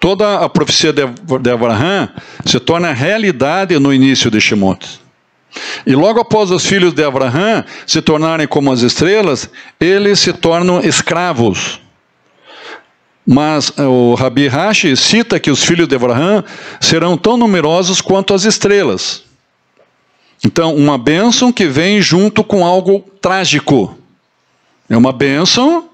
Toda a profecia de Abraão se torna realidade no início de Shemot. E logo após os filhos de Abraão se tornarem como as estrelas, eles se tornam escravos. Mas o Rabi Rashi cita que os filhos de Abraão serão tão numerosos quanto as estrelas. Então, uma bênção que vem junto com algo trágico. É uma bênção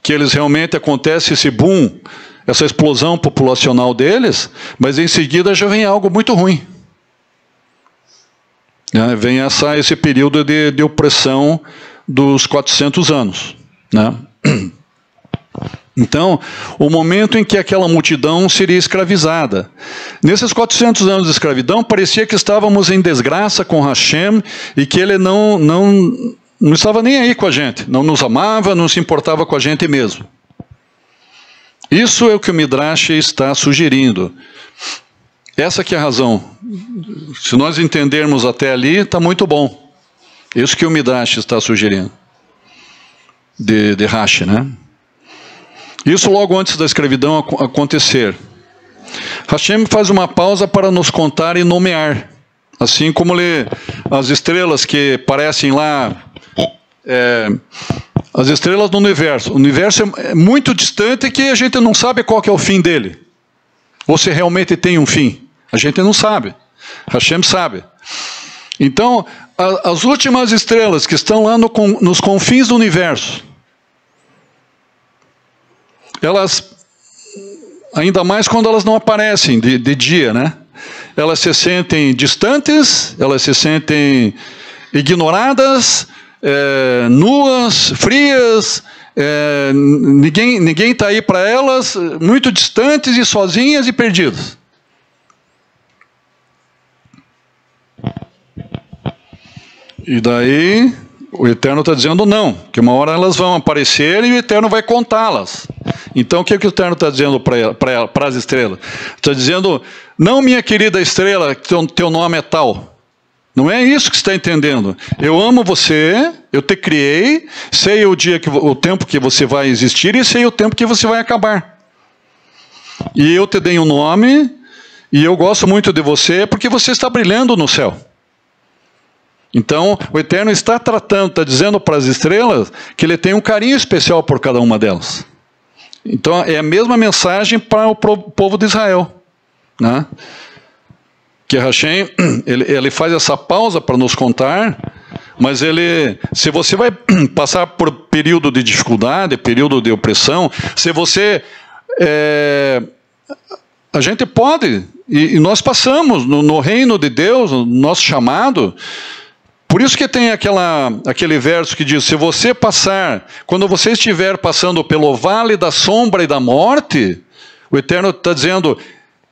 que eles realmente acontece esse boom, essa explosão populacional deles, mas em seguida já vem algo muito ruim. Vem esse período de opressão dos 400 anos, né? Então, o momento em que aquela multidão seria escravizada. Nesses 400 anos de escravidão, parecia que estávamos em desgraça com Hashem e que ele não estava nem aí com a gente, não nos amava, não se importava com a gente mesmo. Isso é o que o Midrash está sugerindo. Essa que é a razão. Se nós entendermos até ali, está muito bom. Isso que o Midrash está sugerindo. De Rashi, né? Isso logo antes da escravidão acontecer. Hashem faz uma pausa para nos contar e nomear. Assim como as estrelas que aparecem lá, as estrelas no universo. O universo é muito distante que a gente não sabe qual que é o fim dele. Ou se realmente tem um fim. A gente não sabe. Hashem sabe. Então, as últimas estrelas que estão lá nos confins do universo, elas, ainda mais quando elas não aparecem de dia, né? Elas se sentem distantes, elas se sentem ignoradas, nuas, frias, ninguém está aí para elas, muito distantes e sozinhas e perdidas. E daí o Eterno está dizendo não, que uma hora elas vão aparecer e o Eterno vai contá-las. Então o que o Eterno está dizendo para as estrelas? Está dizendo, não, minha querida estrela, teu nome é tal. Não é isso que você está entendendo. Eu amo você, eu te criei, sei o tempo que você vai existir e sei o tempo que você vai acabar. E eu te dei um nome, e eu gosto muito de você porque você está brilhando no céu. Então, o Eterno está dizendo para as estrelas que ele tem um carinho especial por cada uma delas. Então, é a mesma mensagem para o povo de Israel, né? Que Hashem, ele faz essa pausa para nos contar, mas se você vai passar por período de dificuldade, período de opressão, se você... a gente pode, e nós passamos no reino de Deus, no nosso chamado. Por isso que tem aquele verso que diz, se você passar, quando você estiver passando pelo vale da sombra e da morte, o Eterno está dizendo,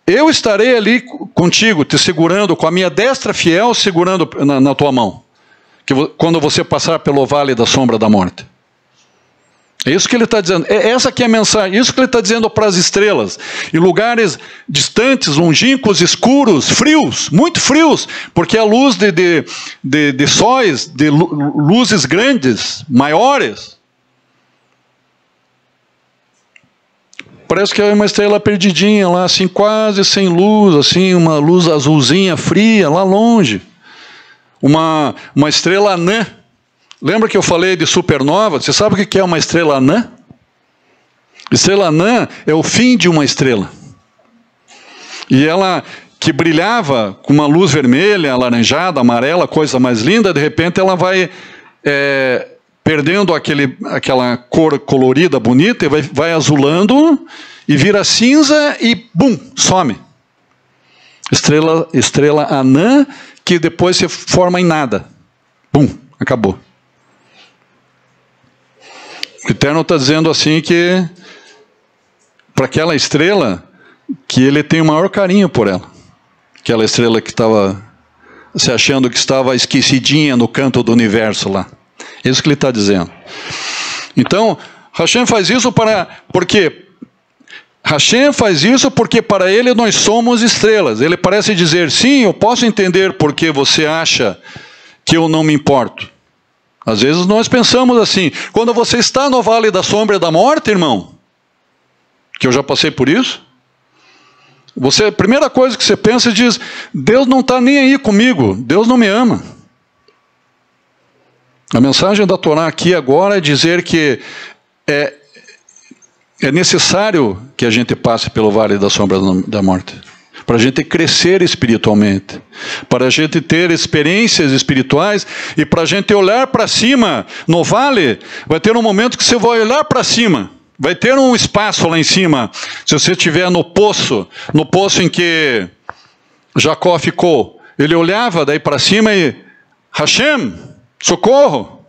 eu estarei ali contigo, te segurando, com a minha destra fiel, segurando na tua mão, quando você passar pelo vale da sombra da morte. É isso que ele está dizendo, essa que é a mensagem, isso que ele está dizendo para as estrelas, em lugares distantes, longínquos, escuros, frios, muito frios, porque a luz de sóis, de luzes grandes, maiores, parece que é uma estrela perdidinha lá, assim, quase sem luz, assim, uma luz azulzinha, fria, lá longe, uma estrela anã. Lembra que eu falei de supernova? Você sabe o que é uma estrela anã? Estrela anã é o fim de uma estrela. E ela, que brilhava com uma luz vermelha, alaranjada, amarela, coisa mais linda, de repente ela vai perdendo aquela cor colorida, bonita, e vai azulando, e vira cinza e, bum, some. Estrela anã, que depois se forma em nada. Bum, acabou. O Eterno está dizendo assim que, para aquela estrela, que ele tem o maior carinho por ela. Aquela estrela que estava se achando que estava esquecidinha no canto do universo lá. É isso que ele está dizendo. Então, Hashem faz isso porque Hashem faz isso porque para ele nós somos estrelas. Ele parece dizer, sim, eu posso entender porque você acha que eu não me importo. Às vezes nós pensamos assim, quando você está no vale da sombra e da morte, irmão, que eu já passei por isso, a primeira coisa que você pensa e diz, Deus não está nem aí comigo, Deus não me ama. A mensagem da Torá aqui agora é dizer que é necessário que a gente passe pelo vale da sombra da morte. Para a gente crescer espiritualmente, para a gente ter experiências espirituais e para a gente olhar para cima no vale. Vai ter um momento que você vai olhar para cima, vai ter um espaço lá em cima. Se você estiver no poço em que Jacó ficou, ele olhava daí para cima e Hashem, socorro.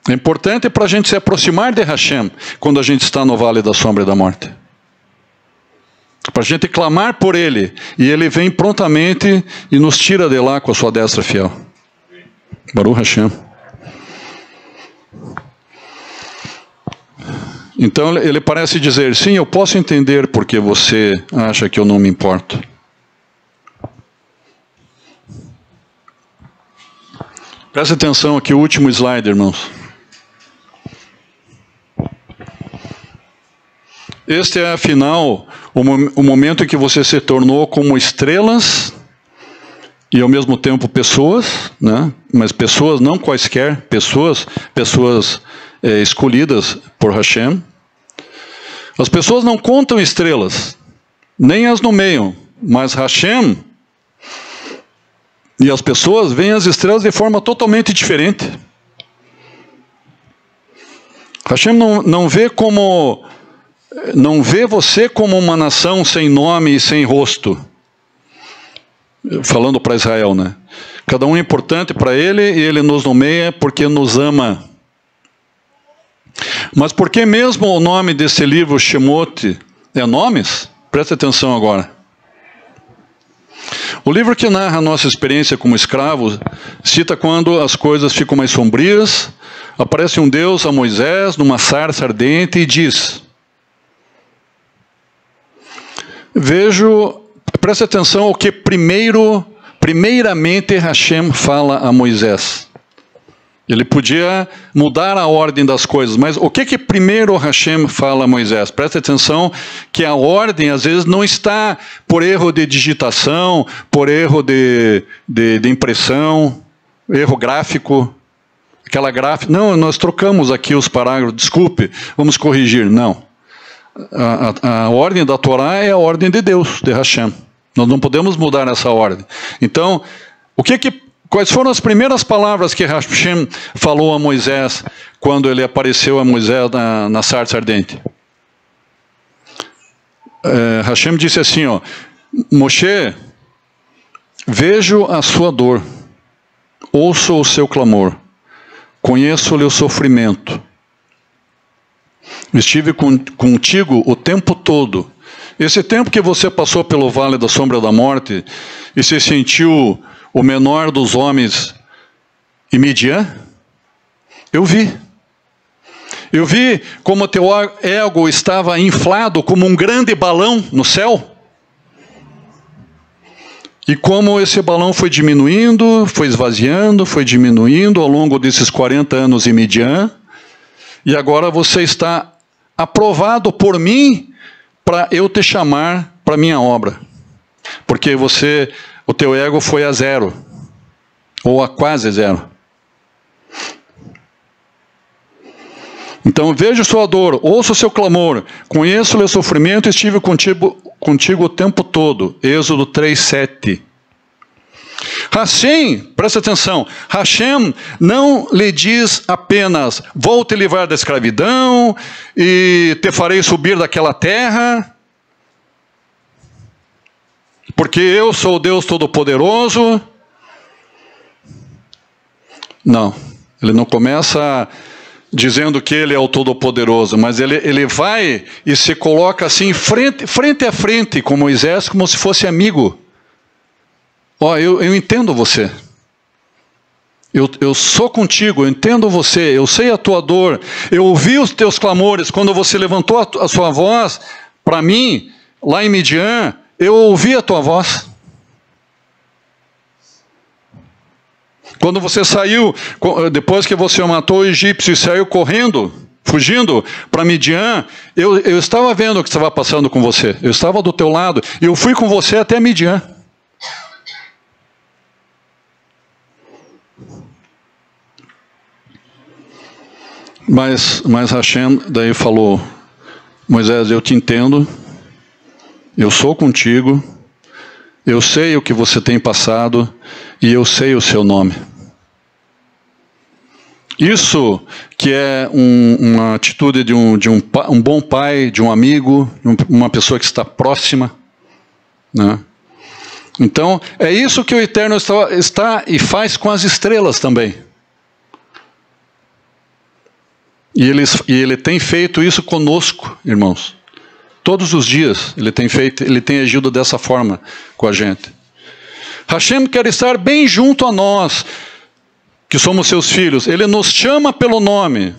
É importante para a gente se aproximar de Hashem quando a gente está no vale da sombra da morte. Para a gente clamar por Ele, e Ele vem prontamente e nos tira de lá com a sua destra fiel. Baruch Hashem. Então ele parece dizer, sim, eu posso entender porque você acha que eu não me importo. Preste atenção aqui, o último slide, irmãos. Este é, afinal, o momento em que você se tornou como estrelas e, ao mesmo tempo, pessoas, né? Mas pessoas não quaisquer, pessoas escolhidas por Hashem. As pessoas não contam estrelas, nem as nomeiam, mas Hashem e as pessoas veem as estrelas de forma totalmente diferente. Hashem não vê você como uma nação sem nome e sem rosto. Falando para Israel, né? Cada um é importante para ele e ele nos nomeia porque nos ama. Mas por que mesmo o nome desse livro, Shemot, é nomes? Preste atenção agora. O livro que narra a nossa experiência como escravos cita quando as coisas ficam mais sombrias, aparece um Deus a Moisés numa sarça ardente e diz... Preste atenção ao que primeiramente Hashem fala a Moisés. Ele podia mudar a ordem das coisas, mas o que primeiro Hashem fala a Moisés? Preste atenção que a ordem às vezes não está por erro de digitação, por erro de impressão, erro gráfico. Aquela gráfica, não, nós trocamos aqui os parágrafos, desculpe, vamos corrigir. Não. A ordem da Torá é a ordem de Deus, de Hashem. Nós não podemos mudar essa ordem. Então, quais foram as primeiras palavras que Hashem falou a Moisés quando ele apareceu a Moisés na sarça ardente? Hashem disse assim, ó, Moshe, vejo a sua dor, ouço o seu clamor, conheço-lhe o sofrimento. Estive contigo o tempo todo. Esse tempo que você passou pelo vale da sombra da morte e se sentiu o menor dos homens em Midian, eu vi. Eu vi como o teu ego estava inflado como um grande balão no céu. E como esse balão foi diminuindo, foi esvaziando, foi diminuindo ao longo desses 40 anos em Midian. E agora você está aprovado por mim para eu te chamar para minha obra. Porque o teu ego foi a zero. Ou a quase zero. Então vejo sua dor, ouço o seu clamor, conheço o seu sofrimento e estive contigo o tempo todo. Êxodo 3:7. Hashem, presta atenção, Hashem não lhe diz apenas, vou te livrar da escravidão e te farei subir daquela terra, porque eu sou o Deus Todo-Poderoso. Não, ele não começa dizendo que ele é o Todo-Poderoso, mas ele vai e se coloca assim frente a frente com Moisés como se fosse amigo. Ó, eu entendo você. Eu sou contigo, eu entendo você, eu sei a tua dor, eu ouvi os teus clamores, quando você levantou a sua voz para mim, lá em Midian, eu ouvi a tua voz. Quando você saiu, depois que você matou o egípcio e saiu correndo, fugindo para Midian, eu estava vendo o que estava passando com você, eu estava do teu lado, e eu fui com você até Midian. Mas Hashem daí falou, Moisés, eu te entendo, eu sou contigo, eu sei o que você tem passado e eu sei o seu nome. Isso que é uma atitude de um bom pai, de um amigo, uma pessoa que está próxima, né? Então, é isso que o Eterno está e faz com as estrelas também. E ele tem feito isso conosco, irmãos. Todos os dias ele tem agido dessa forma com a gente. Hashem quer estar bem junto a nós, que somos seus filhos. Ele nos chama pelo nome.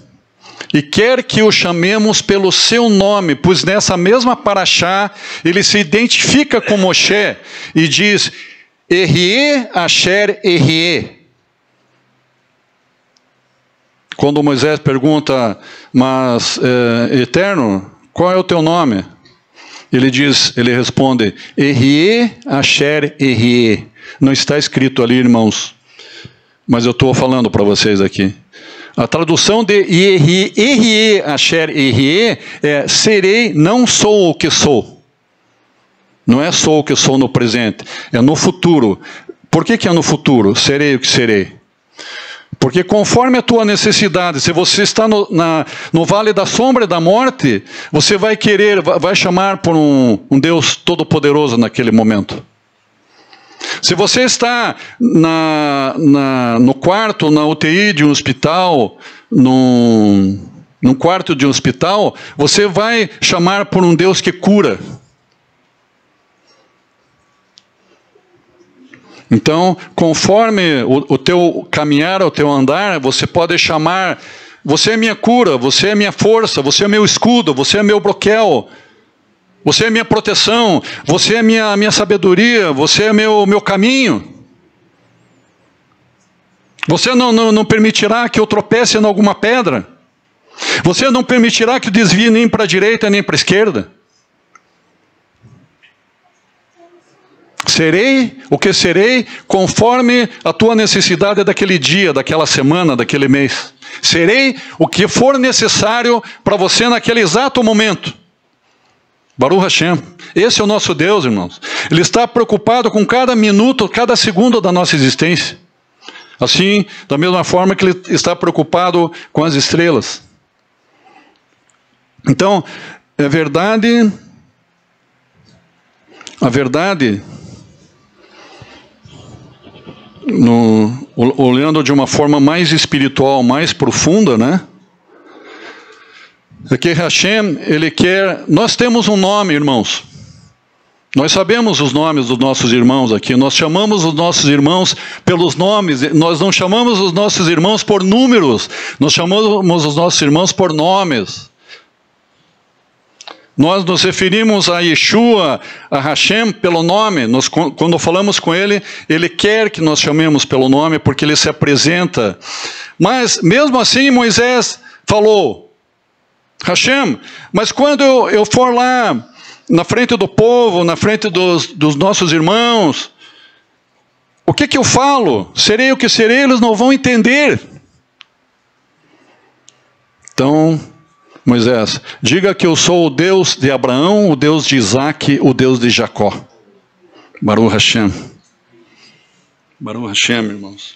e quer que o chamemos pelo seu nome, pois nessa mesma paraxá ele se identifica com Moshe e diz: Erie Asher Erie. Quando Moisés pergunta: mas Eterno, qual é o teu nome? Ele responde: Erie Asher Erie. Não está escrito ali, irmãos, mas eu estou falando para vocês aqui. A tradução de Erie Asher Erie é: serei, não sou o que sou. Não é sou o que sou no presente, é no futuro. Por que é no futuro? Serei o que serei. Porque conforme a tua necessidade, se você está no vale da sombra e da morte, você vai chamar por um Deus todo-poderoso naquele momento. Se você está no quarto, na UTI de um hospital, num quarto de um hospital, você vai chamar por um Deus que cura. Então, conforme o teu caminhar, o teu andar, você pode chamar: você é minha cura, você é minha força, você é meu escudo, você é meu broquel, você é minha proteção, você é minha sabedoria, você é meu caminho. Você não permitirá que eu tropece em alguma pedra. Você não permitirá que eu desvie nem para a direita nem para a esquerda. Serei o que serei conforme a tua necessidade daquele dia, daquela semana, daquele mês. Serei o que for necessário para você naquele exato momento. Baruch Hashem. Esse é o nosso Deus, irmãos. Ele está preocupado com cada minuto, cada segundo da nossa existência. Assim, da mesma forma que Ele está preocupado com as estrelas. Então, a verdade, olhando de uma forma mais espiritual, mais profunda, né? É que Hashem, Ele quer... Nós temos um nome, irmãos. Nós sabemos os nomes dos nossos irmãos aqui. Nós chamamos os nossos irmãos pelos nomes. Nós não chamamos os nossos irmãos por números. Nós chamamos os nossos irmãos por nomes. Nós nos referimos a Yeshua, a Hashem, pelo nome. Quando falamos com Ele, Ele quer que nós chamemos pelo nome, porque Ele se apresenta. Mas, mesmo assim, Moisés falou: Hashem, mas quando eu for lá, na frente do povo, na frente dos nossos irmãos, o que eu falo? Serei o que serei, eles não vão entender. Então, Moisés, diga que eu sou o Deus de Abraão, o Deus de Isaac, o Deus de Jacó. Baruch Hashem. Baruch Hashem, irmãos.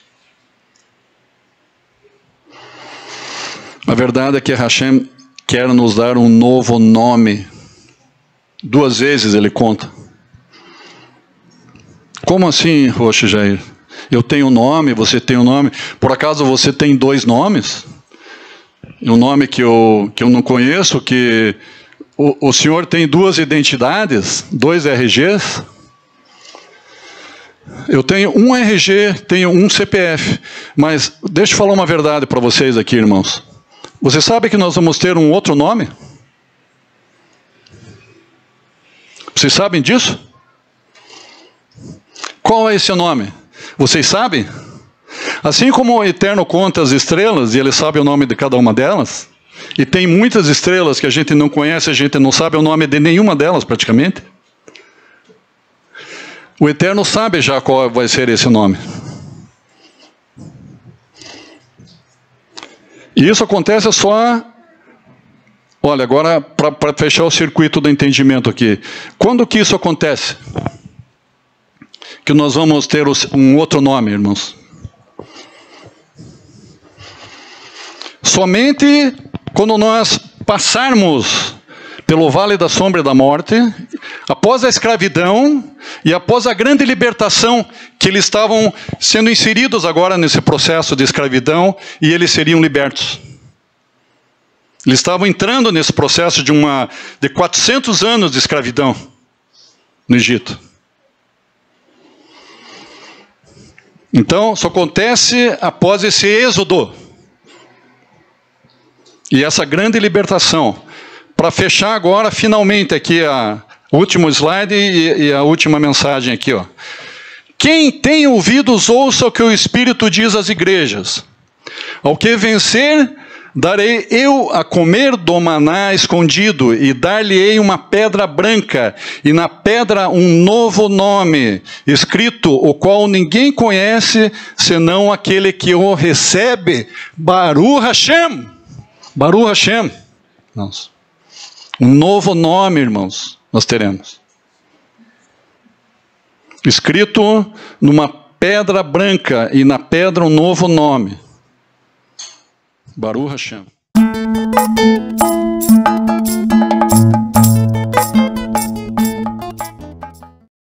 A verdade é que Hashem quer nos dar um novo nome. 2 vezes ele conta. Como assim, Roxo Jair? Eu tenho um nome, você tem um nome. Por acaso você tem 2 nomes? Um nome que eu não conheço, que o senhor tem 2 identidades, 2 RGs? Eu tenho um RG, tenho um CPF, mas deixa eu falar uma verdade para vocês aqui, irmãos. Você sabe que nós vamos ter um outro nome? Vocês sabem disso? Qual é esse nome? Vocês sabem? Assim como o Eterno conta as estrelas, e Ele sabe o nome de cada uma delas, e tem muitas estrelas que a gente não conhece, a gente não sabe o nome de nenhuma delas praticamente. O Eterno sabe já qual vai ser esse nome. E isso acontece só... Olha, agora para fechar o circuito do entendimento aqui. Quando que isso acontece? Que nós vamos ter um outro nome, irmãos. Somente quando nós passarmos pelo vale da sombra e da morte, após a escravidão e após a grande libertação, que eles estavam sendo inseridos agora nesse processo de escravidão, e eles seriam libertos. Eles estavam entrando nesse processo de 400 anos de escravidão no Egito. Então, isso acontece após esse êxodo. E essa grande libertação. Para fechar agora, finalmente, aqui o último slide e a última mensagem aqui, ó. Quem tem ouvidos, ouça o que o Espírito diz às igrejas. Ao que vencer, darei eu a comer do maná escondido, e dar-lhe-ei uma pedra branca, e na pedra um novo nome, escrito, o qual ninguém conhece, senão aquele que o recebe. Baruch Hashem. Baruch Hashem. Irmãos. Um novo nome, irmãos, nós teremos. Escrito numa pedra branca, e na pedra um novo nome. Baruch Hashem.